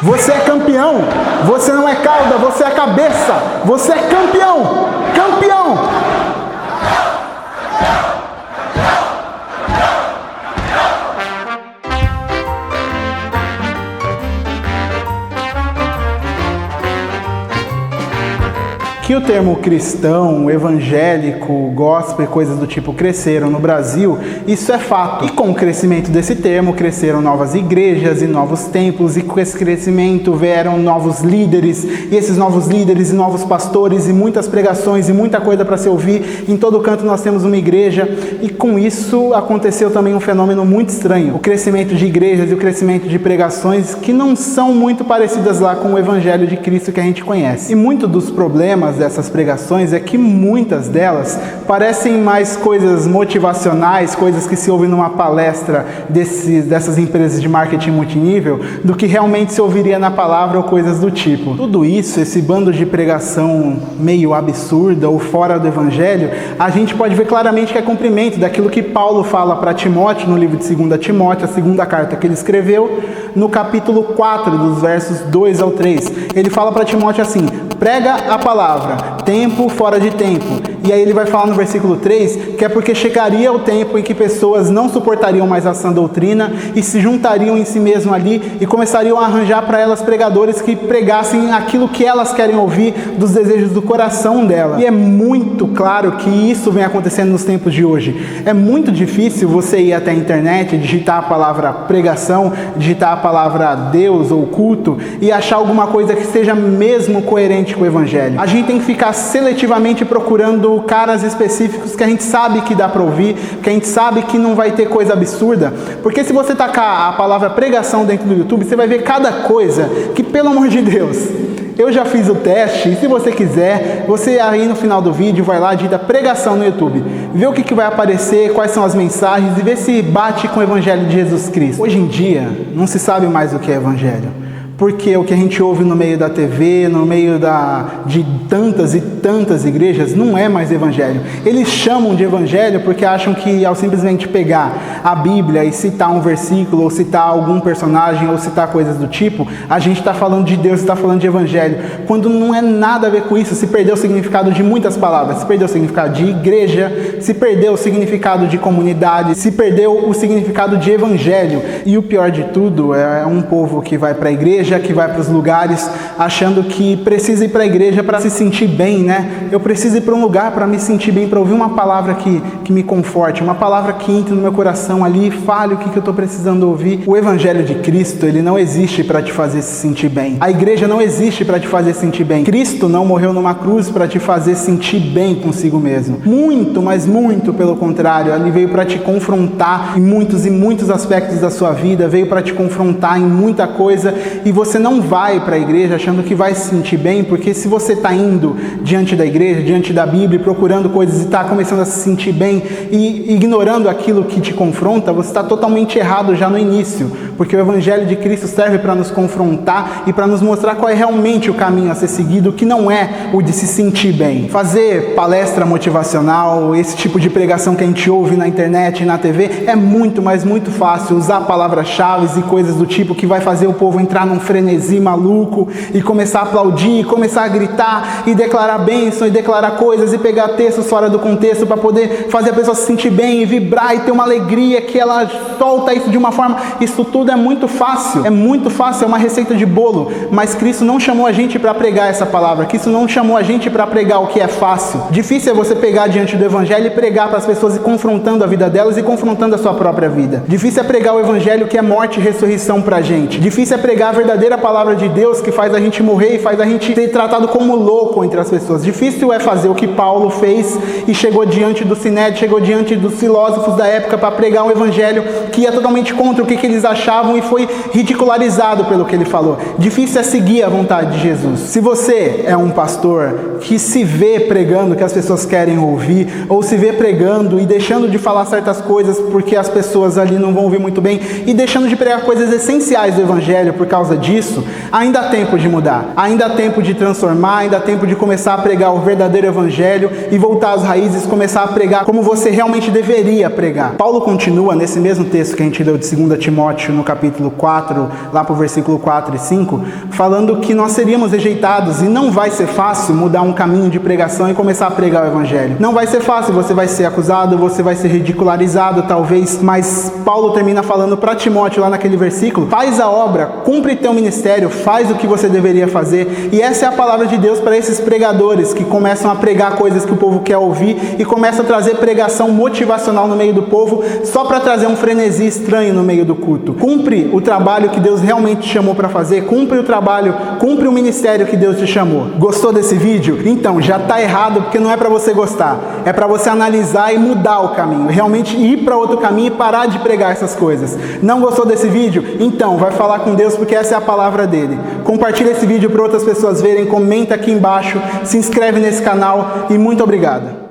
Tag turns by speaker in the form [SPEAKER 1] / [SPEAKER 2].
[SPEAKER 1] Você é campeão. Você não é cauda, você é cabeça. Você é campeão. Campeão. Que o termo cristão, evangélico, gospel e coisas do tipo cresceram no Brasil, isso é fato. E com o crescimento desse termo, cresceram novas igrejas e novos templos, e com esse crescimento vieram novos líderes, e esses novos líderes e novos pastores, e muitas pregações, e muita coisa para se ouvir. Em todo canto nós temos uma igreja, e com isso aconteceu também um fenômeno muito estranho. O crescimento de igrejas e o crescimento de pregações que não são muito parecidas lá com o Evangelho de Cristo que a gente conhece. E muito dos problemas dessas pregações é que muitas delas parecem mais coisas motivacionais, coisas que se ouvem numa palestra dessas empresas de marketing multinível, do que realmente se ouviria na palavra ou coisas do tipo. Tudo isso, esse bando de pregação meio absurda ou fora do Evangelho, a gente pode ver claramente que é cumprimento daquilo que Paulo fala para Timóteo no livro de 2 Timóteo, a segunda carta que ele escreveu, no capítulo 4, dos versos 2 ao 3. Ele fala para Timóteo assim: prega a palavra, tempo fora de tempo. E aí ele vai falar no versículo 3 que é porque chegaria o tempo em que pessoas não suportariam mais a sã doutrina e se juntariam em si mesmo ali e começariam a arranjar para elas pregadores que pregassem aquilo que elas querem ouvir dos desejos do coração dela. E é muito claro que isso vem acontecendo nos tempos de hoje. É muito difícil você ir até a internet, digitar a palavra pregação, digitar a palavra Deus ou culto e achar alguma coisa que seja mesmo coerente com o Evangelho. A gente tem que ficar seletivamente procurando caras específicos que a gente sabe que dá para ouvir, que a gente sabe que não vai ter coisa absurda, porque se você tacar a palavra pregação dentro do YouTube, você vai ver cada coisa que, pelo amor de Deus, eu já fiz o teste, e se você quiser, você aí no final do vídeo vai lá, digita pregação no YouTube, vê o que vai aparecer, quais são as mensagens e vê se bate com o Evangelho de Jesus Cristo. Hoje em dia, não se sabe mais o que é Evangelho. Porque o que a gente ouve no meio da TV, no meio de tantas e tantas igrejas, não é mais evangelho. Eles chamam de evangelho porque acham que ao simplesmente pegar a Bíblia e citar um versículo, ou citar algum personagem, ou citar coisas do tipo, a gente está falando de Deus, está falando de evangelho. Quando não é nada a ver com isso, se perdeu o significado de muitas palavras, se perdeu o significado de igreja, se perdeu o significado de comunidade, se perdeu o significado de evangelho. E o pior de tudo é um povo que vai para a igreja, que vai para os lugares achando que precisa ir para a igreja para se sentir bem, né? Eu preciso ir para um lugar para me sentir bem, para ouvir uma palavra que me conforte, uma palavra que entre no meu coração ali e fale o que eu estou precisando ouvir. O Evangelho de Cristo, ele não existe para te fazer se sentir bem. A igreja não existe para te fazer sentir bem. Cristo não morreu numa cruz para te fazer sentir bem consigo mesmo. Muito, mas muito pelo contrário. Ele veio para te confrontar em muitos e muitos aspectos da sua vida, veio para te confrontar em muita coisa, e você não vai para a igreja achando que vai se sentir bem, porque se você está indo diante da igreja, diante da Bíblia, procurando coisas e está começando a se sentir bem e ignorando aquilo que te confronta, você está totalmente errado já no início, porque o Evangelho de Cristo serve para nos confrontar e para nos mostrar qual é realmente o caminho a ser seguido, que não é o de se sentir bem. Fazer palestra motivacional, esse tipo de pregação que a gente ouve na internet e na TV, é muito, mas muito fácil usar palavras-chave e coisas do tipo que vai fazer o povo entrar num frenesi maluco e começar a aplaudir, começar a gritar e declarar bênção e declarar coisas e pegar textos fora do contexto para poder fazer a pessoa se sentir bem e vibrar e ter uma alegria que ela solta isso de uma forma. Isso tudo é muito fácil, é uma receita de bolo, mas Cristo não chamou a gente para pregar essa palavra, Cristo não chamou a gente para pregar o que é fácil. Difícil é você pegar diante do Evangelho e pregar para as pessoas e confrontando a vida delas e confrontando a sua própria vida. Difícil é pregar o Evangelho que é morte e ressurreição para a gente. Difícil é pregar a verdadeira palavra de Deus que faz a gente morrer e faz a gente ser tratado como louco entre as pessoas. Difícil é fazer o que Paulo fez e chegou diante do Sinédrio, chegou diante dos filósofos da época para pregar um evangelho que ia totalmente contra o que eles achavam e foi ridicularizado pelo que ele falou. Difícil é seguir a vontade de Jesus. Se você é um pastor que se vê pregando o que as pessoas querem ouvir, ou se vê pregando e deixando de falar certas coisas porque as pessoas ali não vão ouvir muito bem, e deixando de pregar coisas essenciais do evangelho por causa disso, ainda há tempo de mudar, ainda há tempo de transformar, ainda há tempo de começar a pregar o verdadeiro evangelho e voltar às raízes, começar a pregar como você realmente deveria pregar. Paulo continua nesse mesmo texto que a gente leu de 2 Timóteo, no capítulo 4, lá para o versículo 4 e 5, falando que nós seríamos rejeitados e não vai ser fácil mudar um caminho de pregação e começar a pregar o evangelho. Não vai ser fácil, você vai ser acusado, você vai ser ridicularizado talvez, mas Paulo termina falando para Timóteo lá naquele versículo: faz a obra, cumpre teu ministério, faz o que você deveria fazer. E essa é a palavra de Deus para esses pregadores que começam a pregar coisas que o povo quer ouvir e começam a trazer pregação motivacional no meio do povo só para trazer um frenesi estranho no meio do culto. Cumpre o trabalho que Deus realmente te chamou para fazer, cumpre o trabalho, cumpre o ministério que Deus te chamou. Gostou desse vídeo? Então, já está errado, porque não é para você gostar, é para você analisar e mudar o caminho, realmente ir para outro caminho e parar de pregar essas coisas. Não gostou desse vídeo? Então, vai falar com Deus, porque essa é a palavra dele. Compartilha esse vídeo para outras pessoas verem, comenta aqui embaixo, se inscreve nesse canal e muito obrigado.